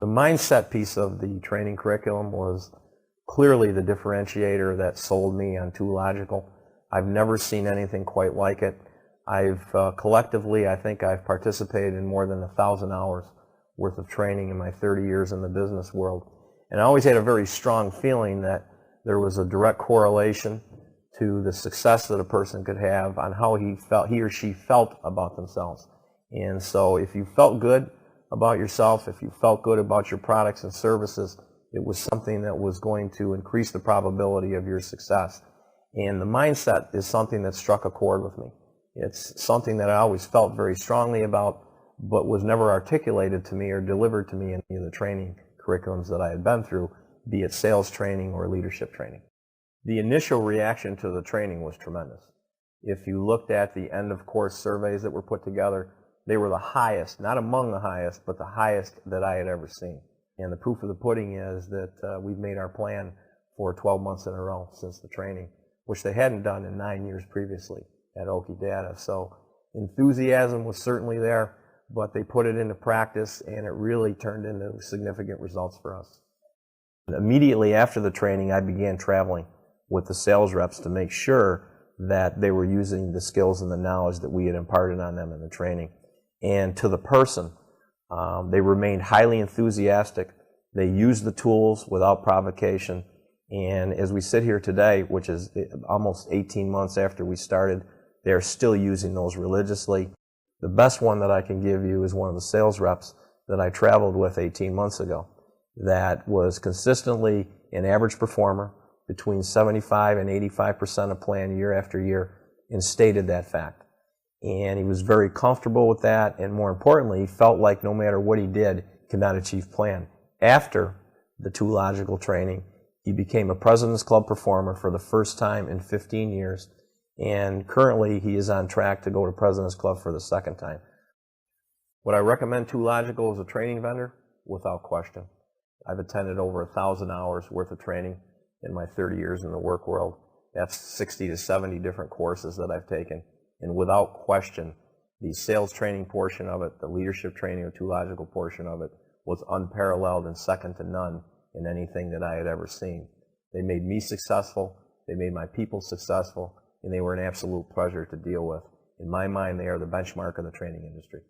The mindset piece of the training curriculum was clearly the differentiator that sold me on 2logical. I've never seen anything quite like it. Collectively, I think I've participated in more than 1,000 hours worth of training in my 30 years in the business world. And I always had a very strong feeling that there was a direct correlation to the success that a person could have on how he or she felt about themselves. And so if you felt good about yourself, if you felt good about your products and services, it was something that was going to increase the probability of your success. And the mindset is something that struck a chord with me. It's something that I always felt very strongly about, but was never articulated to me or delivered to me in any of the training curriculums that I had been through, be it sales training or leadership training. The initial reaction to the training was tremendous. If you looked at the end of course surveys that were put together, they were the highest, not among the highest, but the highest that I had ever seen. And the proof of the pudding is that we've made our plan for 12 months in a row since the training, which they hadn't done in 9 years previously at Oki Data. So enthusiasm was certainly there, but they put it into practice and it really turned into significant results for us. Immediately after the training, I began traveling with the sales reps to make sure that they were using the skills and the knowledge that we had imparted on them in the training. And to the person, they remained highly enthusiastic. They used the tools without provocation. And as we sit here today, which is almost 18 months after we started, they're still using those religiously. The best one that I can give you is one of the sales reps that I traveled with 18 months ago that was consistently an average performer between 75 and 85% of plan year after year, and stated that fact. And he was very comfortable with that, and more importantly, he felt like no matter what he did, he could not achieve plan. After the 2logical training, he became a President's Club performer for the first time in 15 years, and currently he is on track to go to President's Club for the second time. Would I recommend 2logical as a training vendor? Without question. I've attended over 1,000 hours worth of training in my 30 years in the work world. That's 60 to 70 different courses that I've taken. And without question, the sales training portion of it, the leadership training or 2logical portion of it, was unparalleled and second to none in anything that I had ever seen. They made me successful, they made my people successful, and they were an absolute pleasure to deal with. In my mind, they are the benchmark of the training industry.